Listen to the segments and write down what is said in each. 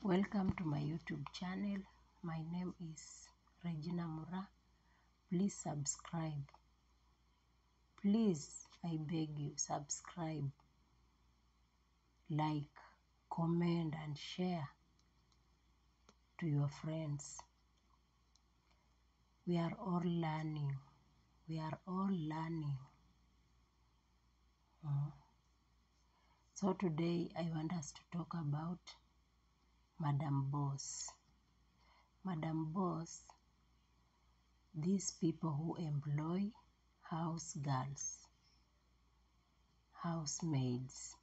Welcome to my YouTube channel. My name is Regina Mura. Please subscribe. Please, I beg you, subscribe, like, comment and share to your friends. We are all learning. We are all learning. So today I want us to talk about Madam Boss. Madam Boss, these people who employ house girls, housemaids.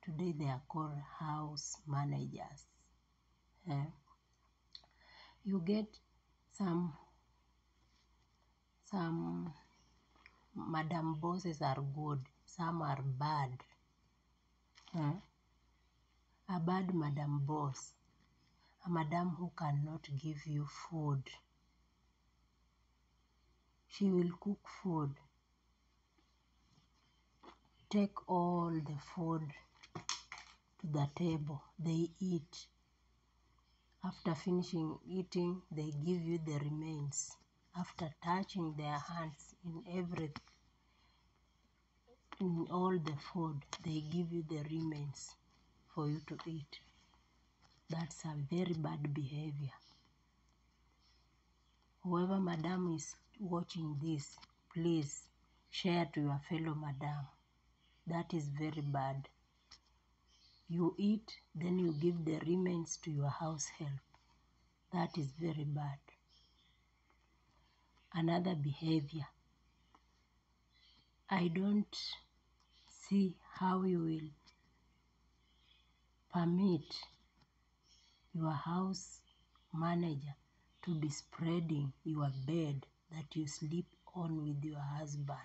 Today they are called house managers. You get some Madam Bosses are good, some are bad. A bad Madam Boss, a madam who cannot give you food. She will cook food, take all the food to the table, they eat. After finishing eating, they give you the remains. After touching their hands in all the food, they give you the remains for you to eat. That's a very bad behavior. Whoever madam is watching this, please share to your fellow madam. That is very bad. You eat, then you give the remains to your house help. That is very bad. Another behavior. I don't see how you will permit your house manager to be spreading your bed that you sleep on with your husband.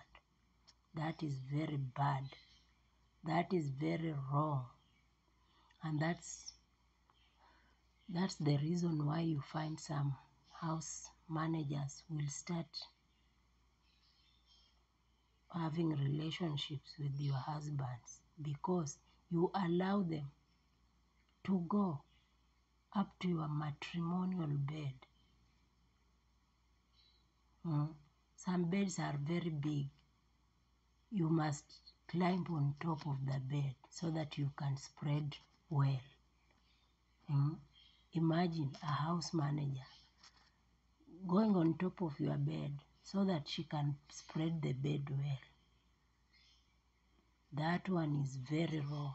That is very bad. That is very wrong. And that's the reason why you find some house managers will start having relationships with your husbands because you allow them to go up to your matrimonial bed. Some beds are very big. You must climb on top of the bed so that you can spread well. Imagine a house manager going on top of your bed so that she can spread the bed well. That one is very wrong.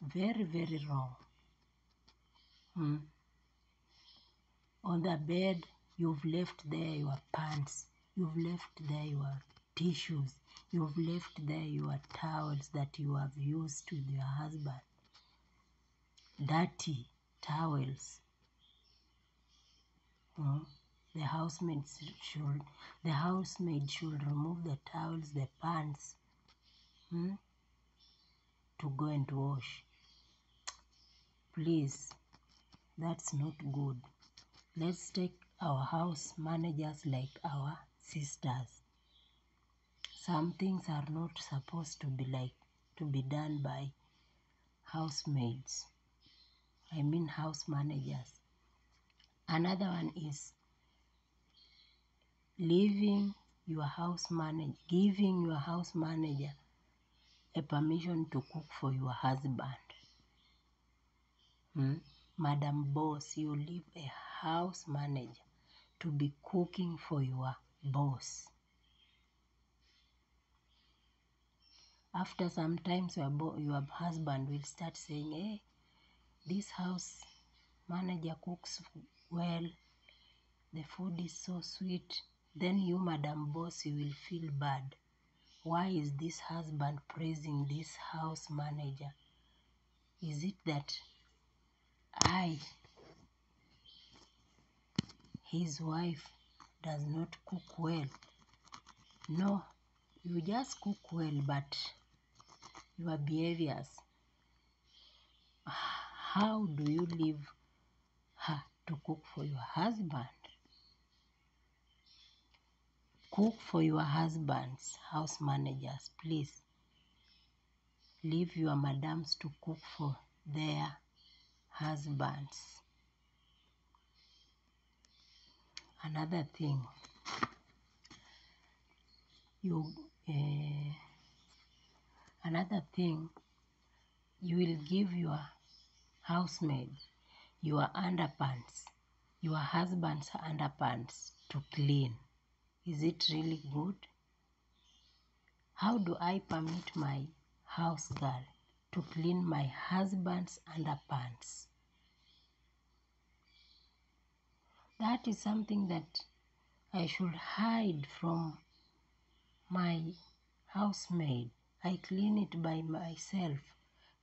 Very, very wrong. On the bed, you've left there your pants, you've left there your tissues, you've left there your towels that you have used with your husband. Dirty towels. The housemaid should remove the towels, the pants, to go and wash. Please, that's not good. Let's take our house managers like our sisters. Some things are not supposed to be done by housemaids. I mean house managers. Another one is giving your house manager a permission to cook for your husband. Madam Boss, you leave a house manager to be cooking for your boss. After some time, your husband will start saying, hey, this house manager cooks well, the food is so sweet. Then you, Madam Boss, you will feel bad. Why is this husband praising this house manager? Is it that his wife, does not cook well? No, you just cook well, but your behaviors, how do you leave her to cook for your husband? Cook for your husbands, house managers, please. Leave your madams to cook for their husbands. Another thing, you will give your housemaid your underpants, your husband's underpants to clean. Is it really good? How do I permit my house girl to clean my husband's underpants? That is something that I should hide from my housemaid. I clean it by myself.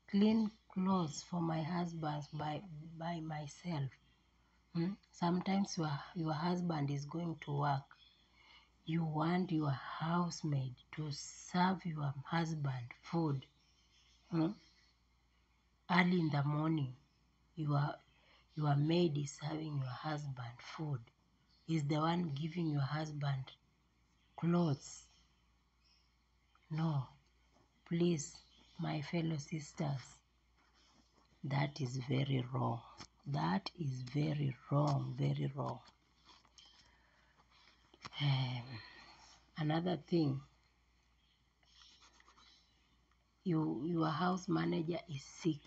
Clean clothes for my husband by myself. Sometimes your husband is going to work. You want your housemaid to serve your husband food. Early in the morning, your maid is serving your husband food. Is the one giving your husband clothes? No. Please, my fellow sisters, that is very wrong. That is very wrong, very wrong. Another thing, your house manager is sick.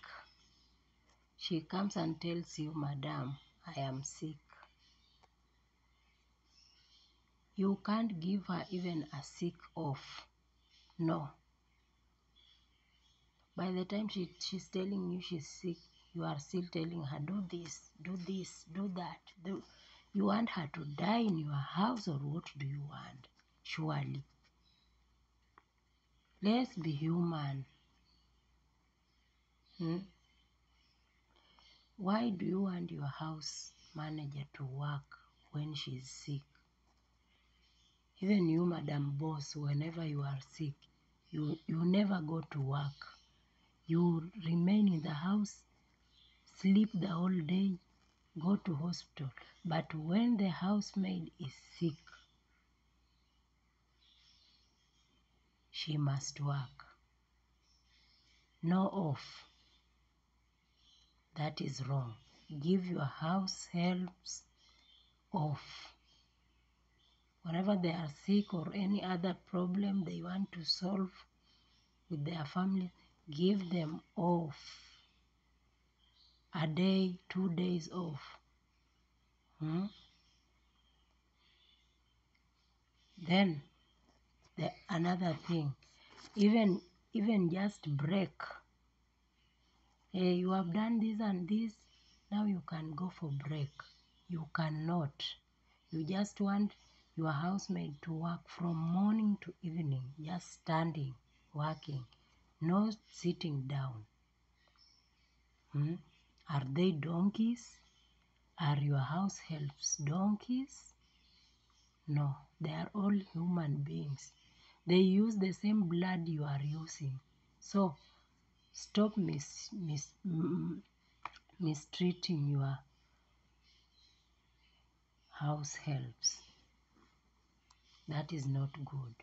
She comes and tells you, Madam, I am sick. You can't give her even a sick off. No. By the time she's telling you she's sick, you are still telling her, do this, do that. You want her to die in your house, or what do you want? Surely. Let's be human. Why do you want your house manager to work when she's sick? Even you, Madam Boss, whenever you are sick, you never go to work. You remain in the house, sleep the whole day, go to hospital. But when the housemaid is sick, she must work. No off. That is wrong. Give your house helps off. Whenever they are sick or any other problem they want to solve with their family, give them off. A day, 2 days off. Then another thing, even just break. Hey, you have done this and this, now you can go for break. You cannot. You just want your housemaid to work from morning to evening, just standing, working, no sitting down. Are they donkeys? Are your house helps donkeys? No, they are all human beings. They use the same blood you are using. So stop mistreating your house helps. That is not good.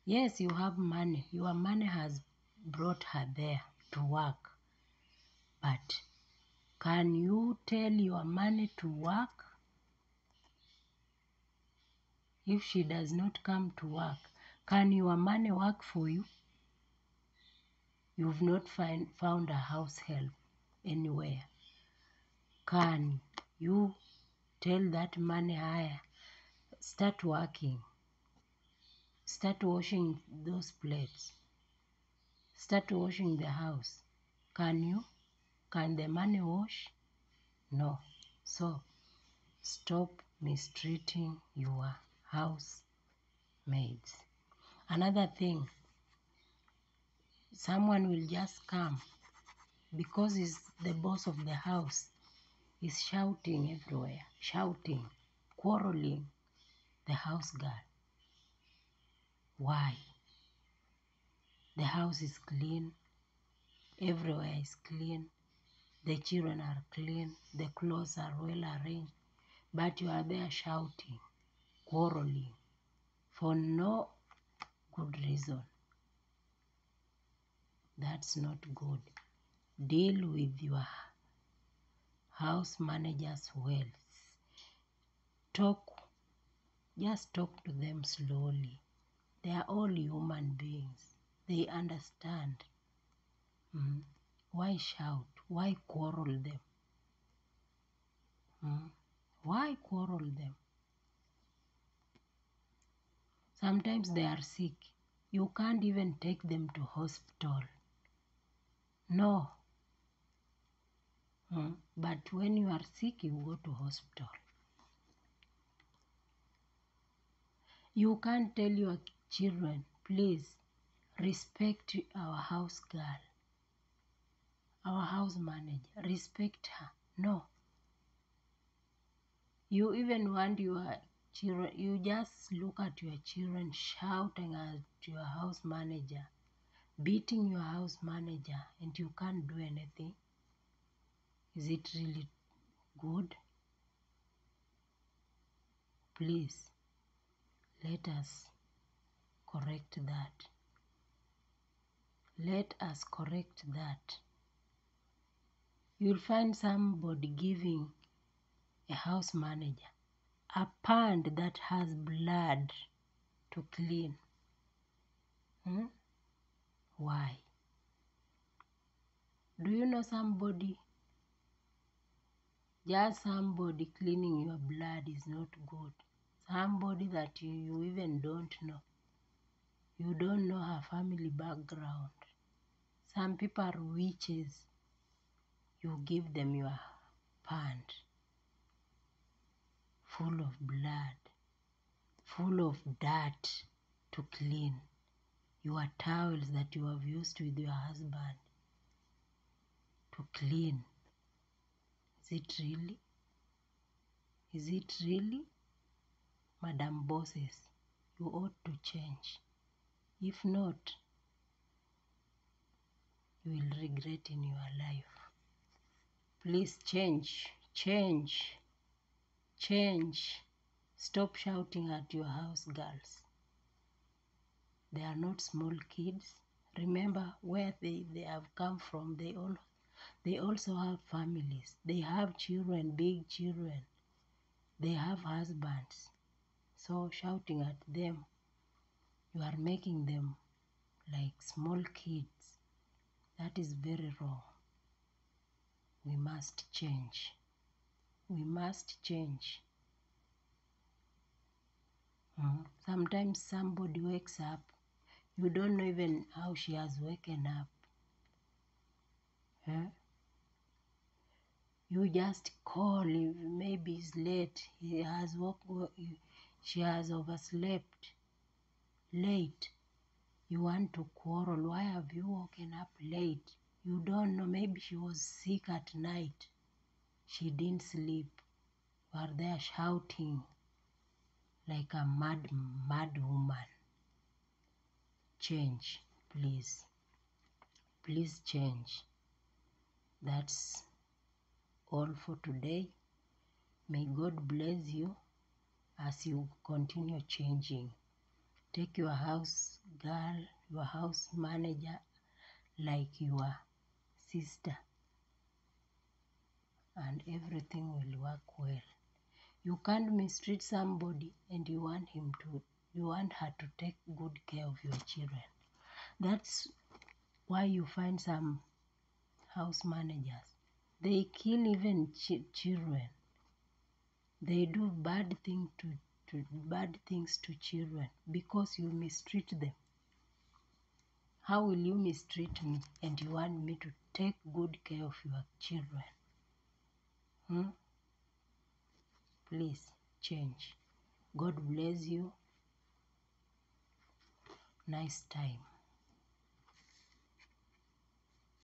Yes, you have money. Your money has brought her there to work. But can you tell your money to work? If she does not come to work, can your money work for you? You've not found a house help anywhere. Can you tell that money, hire, start working, start washing those plates, start washing the house? Can you? Can the money wash? No. So stop mistreating your housemates. Another thing, someone will just come because he's the boss of the house. He's shouting everywhere, shouting, quarreling the house girl. Why? The house is clean, everywhere is clean, the children are clean, the clothes are well arranged, but you are there shouting, quarreling for no good reason. That's not good. Deal with your house managers well. Just talk to them slowly. They are all human beings. They understand. Why shout? Why quarrel them? Why quarrel them? Sometimes they are sick. You can't even take them to hospital. No. But when you are sick, you go to hospital. You can't tell your children, please respect our house girl, our house manager, respect her. No. You even want your children, you just look at your children shouting at your house manager, beating your house manager, and you can't do anything. Is it really good? Please, let us correct that. Let us correct that. You'll find somebody giving a house manager a pond that has blood to clean. Why? Do you know somebody? Just somebody cleaning your blood is not good. Somebody that you even don't know. You don't know her family background. Some people are witches. You give them your pond full of blood, full of dirt to clean. Your towels that you have used with your husband to clean. Is it really? Is it really? Madam Bosses, you ought to change. If not, you will regret in your life. Please change, change, change. Stop shouting at your house girls. They are not small kids. Remember where they have come from. They also have families. They have children, big children. They have husbands. So shouting at them, you are making them like small kids. That is very wrong. We must change. We must change. Sometimes somebody wakes up, you don't know even how she has woken up. You just call, maybe it's late, she has overslept, late. You want to quarrel, why have you woken up late? You don't know, maybe she was sick at night. She didn't sleep. You are there shouting like a mad woman. Change, please. Please change. That's all for today. May God bless you as you continue changing. Take your house girl, your house manager like your sister, and everything will work well. You can't mistreat somebody and you want her to take good care of your children. That's why you find some house managers, they kill even children. They do bad things to children because you mistreat them. How will you mistreat me and you want me to take good care of your children? Please change. God bless you. Nice time.